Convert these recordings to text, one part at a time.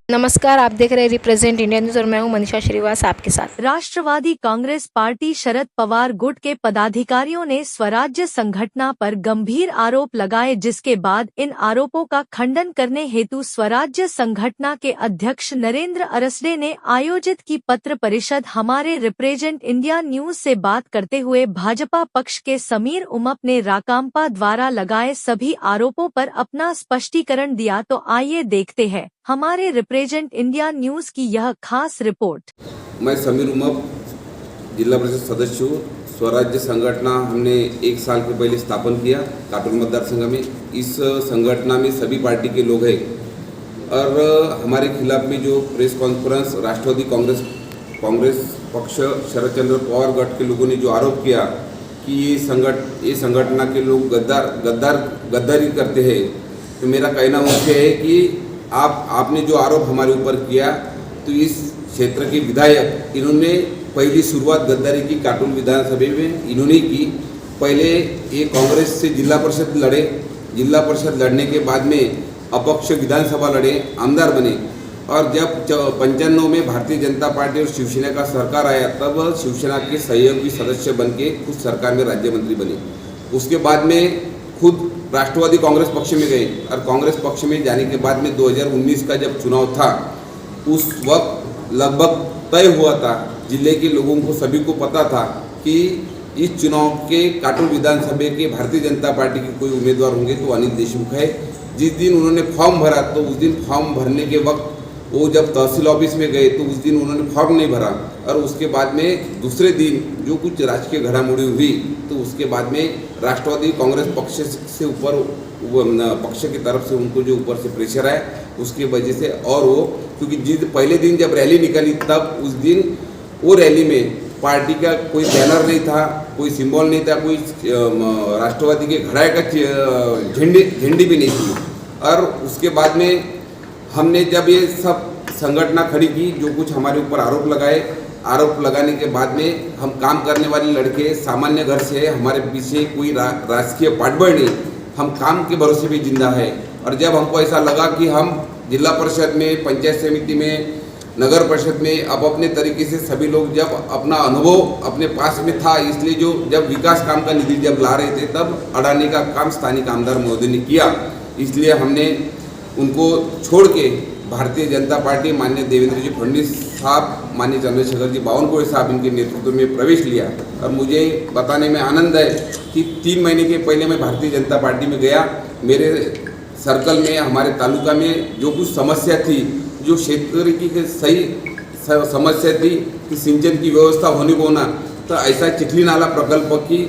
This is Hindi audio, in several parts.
नमस्कार, आप देख रहे हैं रिप्रेजेंट इंडिया न्यूज और मैं हूं मनीषा श्रीवास आपके साथ। राष्ट्रवादी कांग्रेस पार्टी शरद पवार गुट के पदाधिकारियों ने स्वराज्य संगठना पर गंभीर आरोप लगाए, जिसके बाद इन आरोपों का खंडन करने हेतु स्वराज्य संगठना के अध्यक्ष नरेंद्र अरसडे ने आयोजित की पत्र परिषद। हमारे रिप्रेजेंट इंडिया न्यूज से बात करते हुए भाजपा पक्ष के समीर उमप ने राकांपा द्वारा लगाए सभी आरोपों पर अपना स्पष्टीकरण दिया। तो आइए देखते हैं हमारे रिप्रेजेंट इंडिया न्यूज की यह खास रिपोर्ट। मैं समीर उमप, जिला परिषद सदस्य हूँ। स्वराज्य संगठना हमने 1 साल के पहले स्थापन किया काटोल मतदार संघ में। इस संगठना में सभी पार्टी के लोग हैं और हमारे खिलाफ में जो प्रेस कॉन्फ्रेंस राष्ट्रवादी कांग्रेस पक्ष शरद चंद्र पवार गठ के लोगों ने जो आरोप किया कि ये संगठना के लोग गद्दारी करते हैं, तो मेरा कहना मुख्य है कि आपने जो आरोप हमारे ऊपर किया, तो इस क्षेत्र के विधायक इन्होंने पहली शुरुआत गद्दारी की काटोल विधानसभा में इन्होंने की। पहले ये कांग्रेस से जिला परिषद लड़े, जिला परिषद लड़ने के बाद में अपक्ष विधानसभा लड़े, आमदार बने और जब 95 में भारतीय जनता पार्टी और शिवसेना का सरकार आया, तब शिवसेना के सहयोगी सदस्य बन के खुद सरकार में राज्य मंत्री बने। उसके बाद में खुद राष्ट्रवादी कांग्रेस पक्ष में गए और कांग्रेस पक्ष में जाने के बाद में 2019 का जब चुनाव था, उस वक्त लगभग तय हुआ था, जिले के लोगों को सभी को पता था कि इस चुनाव के काटोल विधानसभा के भारतीय जनता पार्टी के कोई उम्मीदवार होंगे तो अनिल देशमुख है। जिस दिन उन्होंने फॉर्म भरा, तो उस दिन फॉर्म भरने के वक्त वो जब तहसील ऑफिस में गए तो उस दिन उन्होंने फॉर्म नहीं भरा और उसके बाद में दूसरे दिन जो कुछ राजकीय घड़ामुड़ी हुई, तो उसके बाद में राष्ट्रवादी कांग्रेस पक्ष से ऊपर पक्ष की तरफ से उनको जो ऊपर से प्रेशर आया, उसकी वजह से और वो क्योंकि जिस पहले दिन जब रैली निकाली, तब उस दिन वो रैली में पार्टी का कोई बैनर नहीं था, कोई सिंबल नहीं था, कोई राष्ट्रवादी के घड़ाए का झंडी भी नहीं थी। और उसके बाद में हमने जब ये सब संगठना खड़ी की, जो कुछ हमारे ऊपर आरोप लगाए, आरोप लगाने के बाद में हम काम करने वाले लड़के सामान्य घर से, हमारे पीछे कोई राजकीय पाठबल नहीं, हम काम के भरोसे पे जिंदा है। और जब हमको ऐसा लगा कि हम जिला परिषद में, पंचायत समिति में, नगर परिषद में अब अपने तरीके से सभी लोग जब अपना अनुभव अपने पास में था, इसलिए जो जब विकास काम का निधि जब ला रहे थे, तब अड़ाने का काम स्थानीय आमदार महोदय ने किया। इसलिए हमने उनको छोड़ के भारतीय जनता पार्टी माननीय देवेंद्र जी फडणवीस साहब, माननीय चंद्रशेखर जी बावनकुळे साहब इनके नेतृत्व में प्रवेश लिया। और मुझे बताने में आनंद है कि 3 महीने के पहले मैं भारतीय जनता पार्टी में गया। मेरे सर्कल में, हमारे तालुका में जो कुछ समस्या थी, जो क्षेत्र की सही समस्या थी कि सिंचन की व्यवस्था होने को ना, तो ऐसा चिखली नाला प्रकल्प की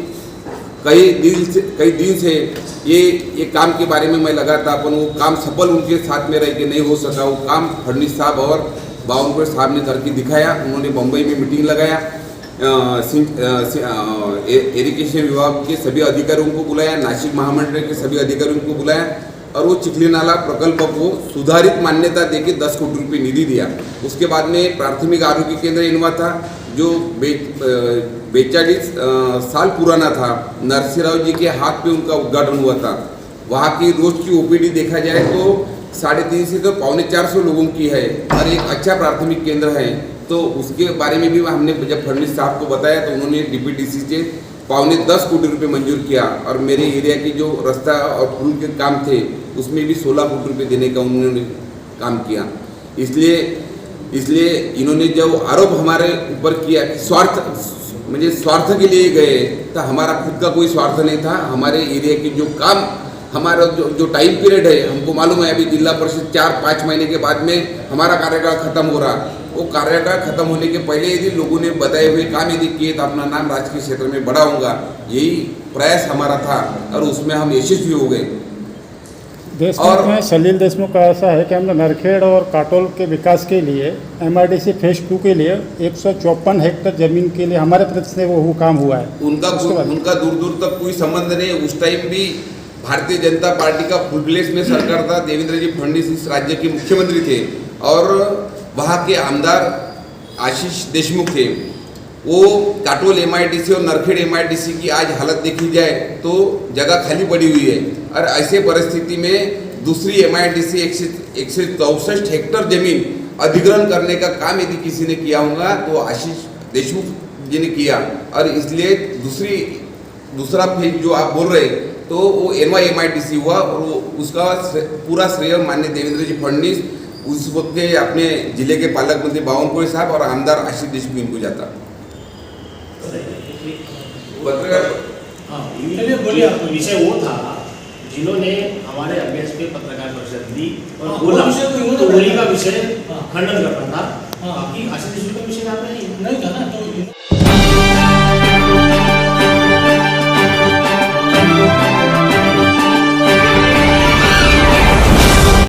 कई दिन से ये काम के बारे में मैं लगा था, पर वो काम सफल उनके साथ में रह के नहीं हो सका। वो काम फडणवीस साहब और बावनकुळे साहब ने करके दिखाया। उन्होंने मुंबई में मीटिंग लगाया, इरिगेशन विभाग के सभी अधिकारियों को बुलाया, नासिक महामंडल के सभी अधिकारियों को बुलाया और वो चिखली नाला प्रकल्प को सुधारित मान्यता देके 10 करोड़ रुपये निधि दिया। उसके बाद में प्राथमिक आरोग्य केंद्र इनवा था, जो 42 साल पुराना था। नरसिंहराव जी के हाथ पे उनका उद्घाटन हुआ था। वहाँ की रोज की ओपीडी देखा जाए तो 350 से तो 450 लोगों की है और एक अच्छा प्राथमिक केंद्र है। तो उसके बारे में भी हमने जब फडणवीस साहब को बताया, तो उन्होंने डीपीडीसी से 10.25 करोड़ रुपये मंजूर किया और मेरे एरिया की जो रास्ता और पुल के काम थे, उसमें भी 16 करोड़ रुपये देने का उन्होंने काम किया। इसलिए इन्होंने जो आरोप हमारे ऊपर किया कि स्वार्थ के लिए गए, तो हमारा खुद का कोई स्वार्थ नहीं था। हमारे एरिया की जो काम, हमारा जो टाइम पीरियड है, हमको मालूम है अभी जिला परिषद 4-5 महीने के बाद में हमारा कार्यकाल खत्म हो रहा। वो कार्यकाल खत्म होने के पहले यदि लोगों ने बताए हुए काम यदि किए, तो अपना नाम राजकीय क्षेत्र में बढ़ाऊंगा, यही प्रयास हमारा था और उसमें हम यशस्वी हो गए। देशमुख में सलील देशमुख का ऐसा है कि हमने नरखेड़ और काटोल के विकास के लिए MIDC फेज 2 के लिए 154 हेक्टेयर जमीन के लिए हमारे तरफ से वो काम हुआ है। उनका दूर दूर तक कोई संबंध नहीं। उस टाइम भी भारतीय जनता पार्टी का फुल प्लेस में सरकार था। देवेंद्र जी फडणवीस इस राज्य के मुख्यमंत्री थे और वहाँ के आमदार आशीष देशमुख थे। वो काटोल MIDC और नरखेड़ MIDC की आज हालत देखी जाए तो जगह खाली पड़ी हुई है और ऐसे परिस्थिति में दूसरी MIDC 164 हेक्टर जमीन अधिग्रहण करने का काम यदि किसी ने किया होगा तो आशीष देशमुख जी ने किया, और इसलिए दूसरा फेज जो आप बोल रहे तो वो NYMIDC हुआ, और उसका पूरा श्रेय माननीय देवेंद्र जी फडणवीस, उस वक्त के अपने जिले के पालक मंत्री बावनकुळे साहब और आमदार आशीष देशमुख इनको जाता। पत्रकार बोलिए, आपको विषय वो था जिन्होंने हमारे अभ्यास पे पत्रकार परिषद दी और बोला तो वही का विषय खंडन करना था।